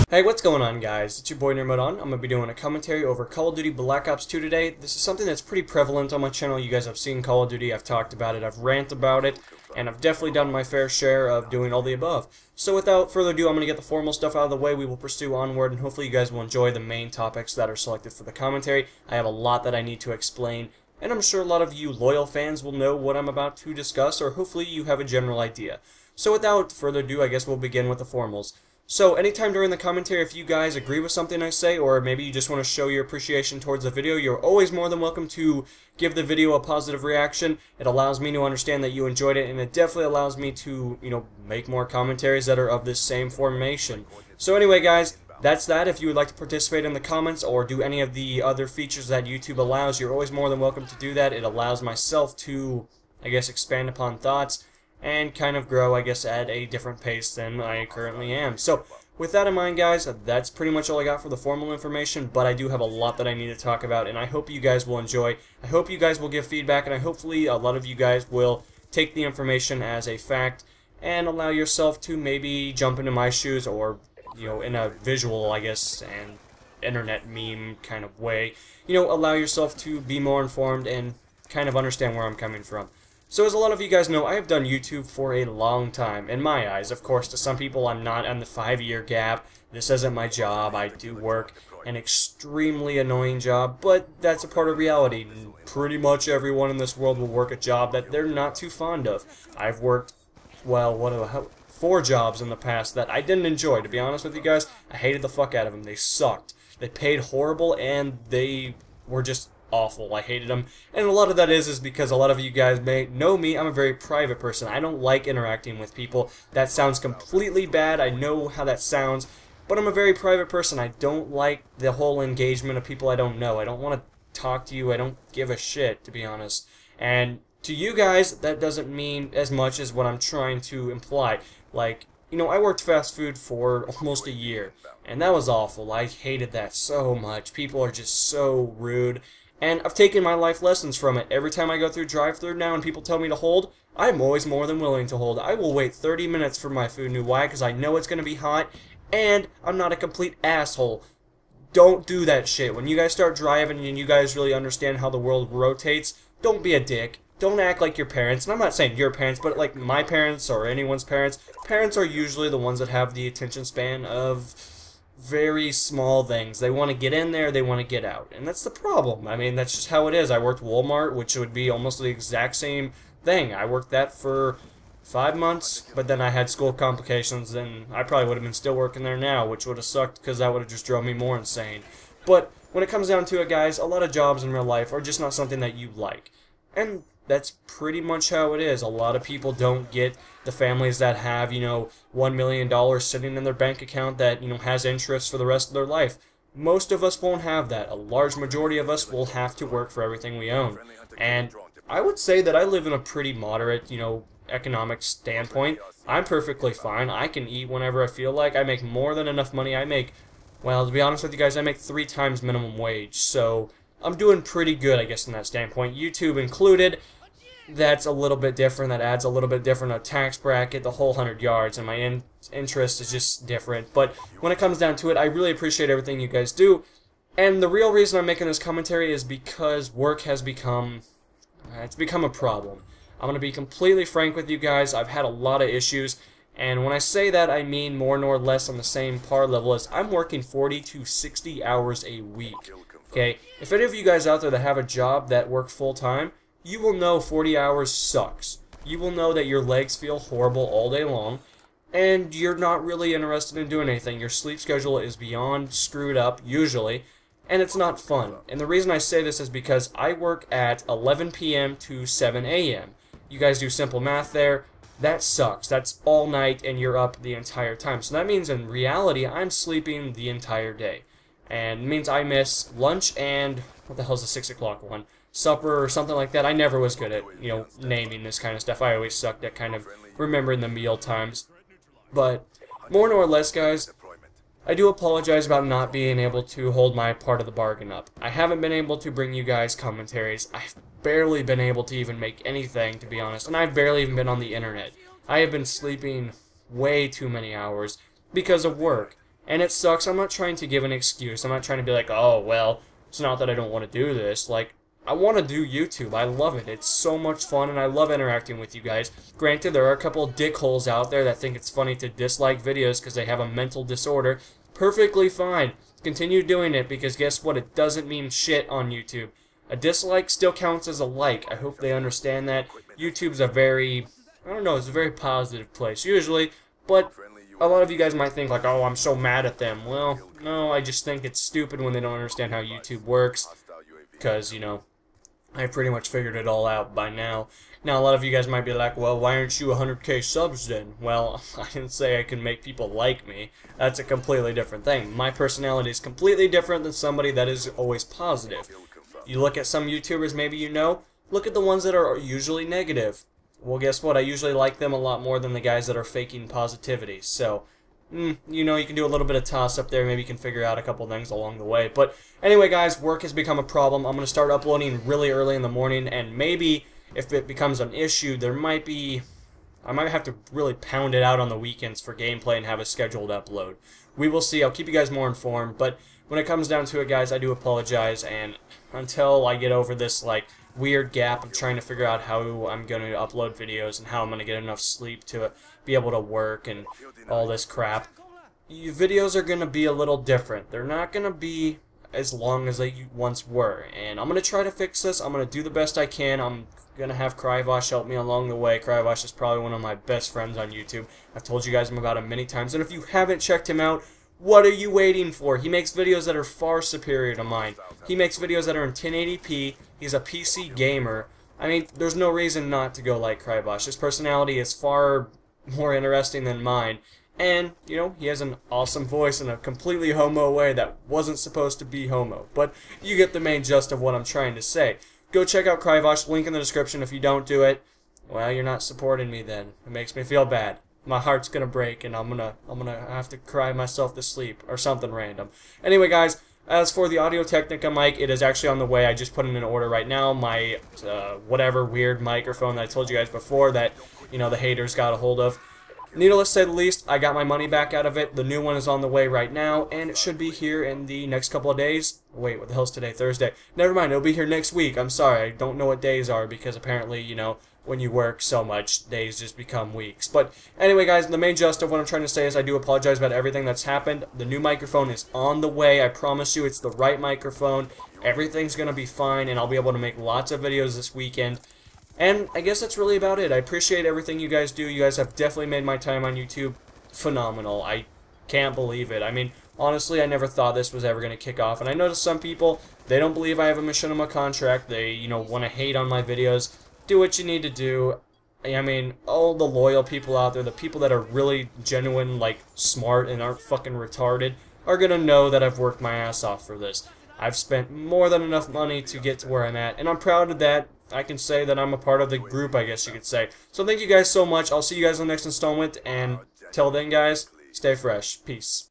Hey, what's going on, guys? It's your boy Nirmodon. I'm going to be doing a commentary over Call of Duty Black Ops 2 today. This is something that's pretty prevalent on my channel. You guys have seen Call of Duty, I've talked about it, I've ranted about it, and I've definitely done my fair share of doing all the above. So without further ado, I'm going to get the formal stuff out of the way. We will pursue onward, and hopefully you guys will enjoy the main topics that are selected for the commentary. I have a lot that I need to explain, and I'm sure a lot of you loyal fans will know what I'm about to discuss, or hopefully you have a general idea. So without further ado, I guess we'll begin with the formals. So, anytime during the commentary, if you guys agree with something I say, or maybe you just want to show your appreciation towards the video, you're always more than welcome to give the video a positive reaction. It allows me to understand that you enjoyed it, and it definitely allows me to, make more commentaries that are of this same formation. So anyway, guys, that's that. If you would like to participate in the comments, or do any of the other features that YouTube allows, you're always more than welcome to do that. It allows myself to, I guess, expand upon thoughts, and kind of grow, I guess, at a different pace than I currently am. So, with that in mind, guys, that's pretty much all I got for the formal information, but I do have a lot that I need to talk about, and I hope you guys will enjoy. I hope you guys will give feedback, and hopefully a lot of you guys will take the information as a fact, and allow yourself to maybe jump into my shoes, or, in a visual, I guess, and internet meme kind of way, allow yourself to be more informed and kind of understand where I'm coming from. So as a lot of you guys know, I have done YouTube for a long time, in my eyes. Of course, to some people, I'm not on the 5-year gap. This isn't my job. I do work an extremely annoying job, but that's a part of reality. Pretty much everyone in this world will work a job that they're not too fond of. I've worked, well, 4 jobs in the past that I didn't enjoy. To be honest with you guys, I hated the fuck out of them. They sucked. They paid horrible, and they were just awful. I hated them, and a lot of that is because a lot of you guys may know me. I'm a very private person. I don't like interacting with people. That sounds completely bad. I know how that sounds, but I'm a very private person. I don't like the whole engagement of people I don't know. I don't want to talk to you. I don't give a shit, to be honest. And to you guys, that doesn't mean as much as what I'm trying to imply. Like, I worked fast food for almost a year, and that was awful. I hated that so much. People are just so rude. And I've taken my life lessons from it. Every time I go through drive-thru now and people tell me to hold, I'm always more than willing to hold. I will wait 30 minutes for my food. Why? Because I know it's going to be hot, and I'm not a complete asshole. Don't do that shit. When you guys start driving and you guys really understand how the world rotates, don't be a dick. Don't act like your parents. And I'm not saying your parents, but like my parents or anyone's parents. Parents are usually the ones that have the attention span of very small things. They want to get in there, they want to get out. And that's the problem. I mean, that's just how it is. I worked Walmart, which would be almost the exact same thing. I worked that for 5 months, but then I had school complications, and I probably would have been still working there now, which would have sucked because that would have just drove me more insane. But when it comes down to it, guys, a lot of jobs in real life are just not something that you like. And that's pretty much how it is. A lot of people don't get the families that have, $1 million sitting in their bank account that, has interest for the rest of their life. Most of us won't have that. A large majority of us will have to work for everything we own. And I would say that I live in a pretty moderate, economic standpoint. I'm perfectly fine. I can eat whenever I feel like. I make more than enough money. Well, to be honest with you guys, I make 3 times minimum wage. So I'm doing pretty good, I guess, in that standpoint. YouTube included. That's a little bit different. That adds a little bit different a tax bracket, the whole 100 yards, and my interest is just different. But when it comes down to it, I really appreciate everything you guys do. And the real reason I'm making this commentary is because work has become, it's become a problem. I'm going to be completely frank with you guys. I've had a lot of issues, and when I say that, I mean more nor less on the same par level as I'm working 40 to 60 hours a week. Okay, if any of you guys out there that have a job that work full-time, you will know 40 hours sucks. You will know that your legs feel horrible all day long, and you're not really interested in doing anything. Your sleep schedule is beyond screwed up, usually, and it's not fun. And the reason I say this is because I work at 11 p.m. to 7 a.m. You guys do simple math there. That sucks. That's all night, and you're up the entire time. So that means in reality, I'm sleeping the entire day. And it means I miss lunch and, what the hell's the 6 o'clock one? Supper or something like that. I never was good at, naming this kind of stuff. I always sucked at kind of remembering the meal times. But more nor less, guys, I do apologize about not being able to hold my part of the bargain up. I haven't been able to bring you guys commentaries. I've barely been able to even make anything, to be honest. And I've barely even been on the internet. I have been sleeping way too many hours because of work. And it sucks. I'm not trying to give an excuse. I'm not trying to be like, oh, well, it's not that I don't want to do this. Like, I want to do YouTube. I love it. It's so much fun, and I love interacting with you guys. Granted, there are a couple of dickholes out there that think it's funny to dislike videos because they have a mental disorder. Perfectly fine. Continue doing it, because guess what? It doesn't mean shit on YouTube. A dislike still counts as a like. I hope they understand that. YouTube's a very, I don't know, it's a very positive place, usually, but a lot of you guys might think like, oh, I'm so mad at them. Well, no, I just think it's stupid when they don't understand how YouTube works, because, you know, I pretty much figured it all out by now. Now, a lot of you guys might be like, well, why aren't you 100k subs then? Well, I didn't say I can make people like me. That's a completely different thing. My personality is completely different than somebody that is always positive. You look at some YouTubers, maybe you know, look at the ones that are usually negative. Well, guess what? I usually like them a lot more than the guys that are faking positivity. So, you know, you can do a little bit of toss-up there. Maybe you can figure out a couple things along the way. But anyway, guys, work has become a problem. I'm going to start uploading really early in the morning, and maybe if it becomes an issue, I might have to really pound it out on the weekends for gameplay and have a scheduled upload. We will see. I'll keep you guys more informed. But when it comes down to it, guys, I do apologize. And until I get over this, like, weird gap of trying to figure out how I'm going to upload videos and how I'm going to get enough sleep to be able to work and all this crap, videos are going to be a little different. They're not going to be as long as they once were, and I'm going to try to fix this. I'm going to do the best I can. I'm going to have Kryvosh help me along the way. Kryvosh is probably one of my best friends on YouTube. I've told you guys about him many times, and if you haven't checked him out, what are you waiting for? He makes videos that are far superior to mine. He makes videos that are in 1080p. He's a PC gamer. I mean, there's no reason not to go like Kryvosh. His personality is far more interesting than mine. And, you know, he has an awesome voice in a completely homo way that wasn't supposed to be homo. But you get the main gist of what I'm trying to say. Go check out Kryvosh, link in the description. If you don't do it, well, you're not supporting me then. It makes me feel bad. My heart's gonna break, and I'm gonna have to cry myself to sleep, or something random. Anyway, guys, as for the Audio-Technica mic, it is actually on the way. I just put it in order right now. My, whatever weird microphone that I told you guys before that, you know, the haters got a hold of. Needless to say the least, I got my money back out of it. The new one is on the way right now, and it should be here in the next couple of days. Wait, what the hell's today? Thursday. Never mind, it'll be here next week. I'm sorry, I don't know what days are, because apparently, you know, when you work so much, days just become weeks. But anyway, guys, the main gist of what I'm trying to say is I do apologize about everything that's happened. The new microphone is on the way. I promise you it's the right microphone. Everything's going to be fine, and I'll be able to make lots of videos this weekend. And I guess that's really about it. I appreciate everything you guys do. You guys have definitely made my time on YouTube phenomenal. I can't believe it. I mean, honestly, I never thought this was ever going to kick off. And I noticed some people, they don't believe I have a machinima contract. They, you know, want to hate on my videos. Do what you need to do. I mean, all the loyal people out there, the people that are really genuine, like, smart and aren't fucking retarded, are gonna know that I've worked my ass off for this. I've spent more than enough money to get to where I'm at, and I'm proud of that. I can say that I'm a part of the group, I guess you could say. So thank you guys so much. I'll see you guys in the next installment, and till then, guys, stay fresh. Peace.